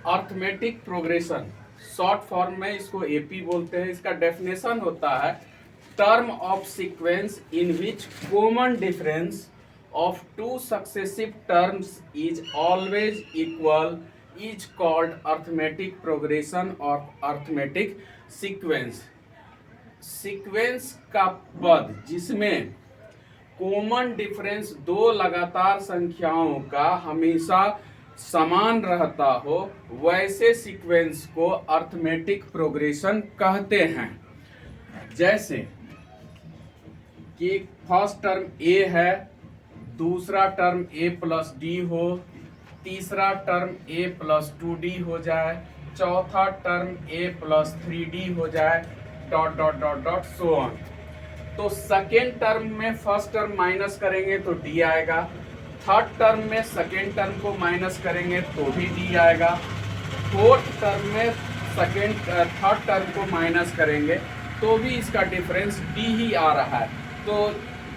Arithmetic progression, short form में इसको AP बोलते हैं। इसका डेफिनेशन होता है term of sequence in which common difference of two successive terms is always equal is called arithmetic progression और अर्थमेटिक सीक्वेंस। सीक्वेंस का पद जिसमें कॉमन डिफरेंस दो लगातार संख्याओं का हमेशा समान रहता हो, वैसे सीक्वेंस को अर्थमेटिक प्रोग्रेशन कहते हैं। जैसे कि फर्स्ट टर्म ए है, दूसरा टर्म ए प्लस डी हो, तीसरा टर्म ए प्लस 2d हो जाए, चौथा टर्म ए प्लस 3d हो जाए, dot dot dot dot so on. तो सेकेंड टर्म में फर्स्ट टर्म माइनस करेंगे तो डी आएगा, थर्ड टर्म में सेकेंड टर्म को माइनस करेंगे तो भी डी आएगा, फोर्थ टर्म में थर्ड टर्म को माइनस करेंगे तो भी इसका डिफरेंस डी ही आ रहा है। तो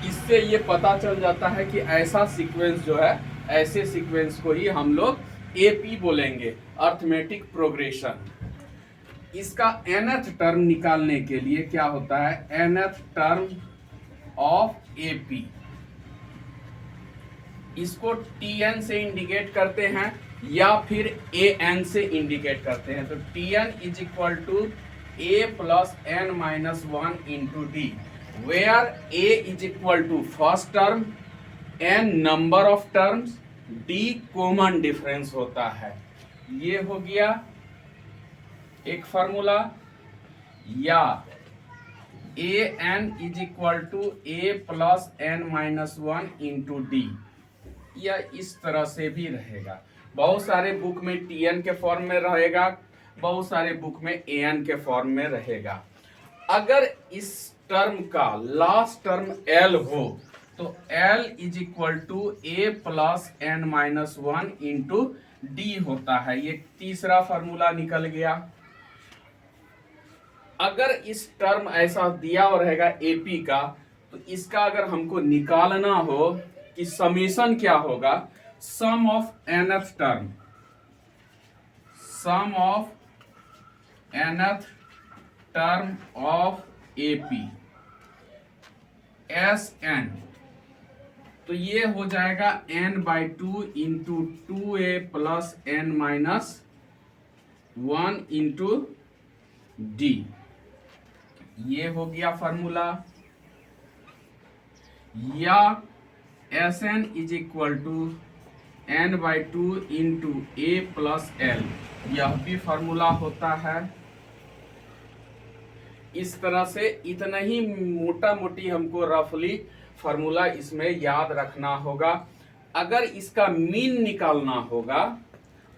इससे ये पता चल जाता है कि ऐसा सीक्वेंस जो है, ऐसे सीक्वेंस को ही हम लोग एपी बोलेंगे, अर्थमेटिक प्रोग्रेशन। इसका nth टर्म निकालने के लिए क्या होता है, nth टर्म ऑफ एपी, इसको tn से इंडिकेट करते हैं या फिर an से इंडिकेट करते हैं। तो tn is equal to a plus n minus 1 into D, where a is equal to first term, n number of terms, d common difference होता है। ये हो गया एक फार्मूला। या A N is equal to A plus N minus 1 into D, या इस तरह से भी रहेगा। बहुत सारे बुक में टी एन के फॉर्म में रहेगा, बहुत सारे बुक में ए एन के फॉर्म में रहेगा। अगर इस टर्म का लास्ट टर्म एल हो तो l is equal to A plus N minus 1 into d होता है। ये तीसरा फार्मूला निकल गया। अगर इस टर्म ऐसा दिया और रहेगा एपी का, तो इसका अगर हमको निकालना हो कि समेशन क्या होगा, sum of nth term, sum of nth term of AP S N, तो ये हो जाएगा n/2 into 2a plus n minus 1 into D. ये हो गया फॉर्मूला। या S N is equal to n/2 into A plus L, यह भी फॉर्मूला होता है। इस तरह से इतना ही मोटा मोटी हमको रफली फॉर्मूला इसमें याद रखना होगा। अगर इसका मीन निकालना होगा,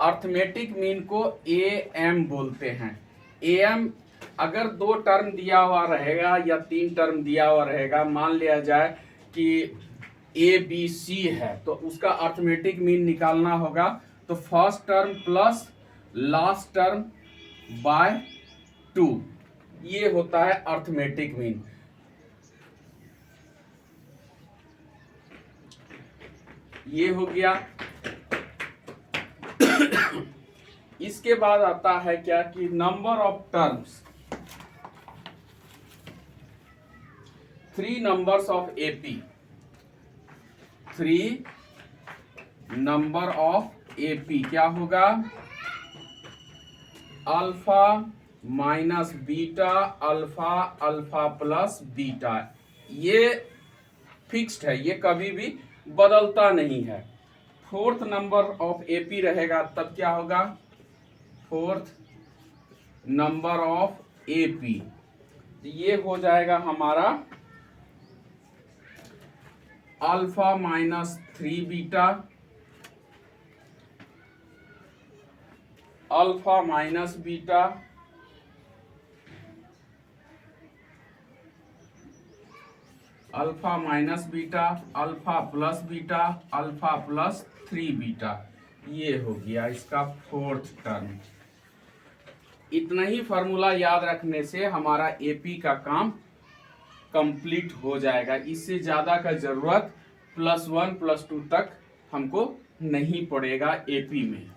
अर्थमेटिक मीन को ए एम बोलते हैं। ए एम अगर दो टर्म दिया हुआ रहेगा या तीन टर्म दिया हुआ रहेगा, मान लिया जाए कि ए बी सी है, तो उसका अर्थमेटिक मीन निकालना होगा तो first term plus last term by 2, ये होता है अर्थमेटिक मीन। ये हो गया। इसके बाद आता है क्या कि number of terms, 3 numbers of AP, 3 number of AP क्या होगा, alpha minus beta, alpha, alpha plus beta. ये फिक्स्ड है, ये कभी भी बदलता नहीं है। फोर्थ नंबर ऑफ एपी रहेगा तब क्या होगा, फोर्थ नंबर ऑफ एपी, ये हो जाएगा हमारा alpha minus 3 beta, alpha minus beta, alpha minus beta, alpha plus beta, alpha plus 3 beta. ये हो गया इसका फोर्थ टर्म। इतना ही फार्मूला याद रखने से हमारा एपी का काम कंप्लीट हो जाएगा। इससे ज़्यादा का ज़रूरत +1 +2 तक हमको नहीं पड़ेगा एपी में।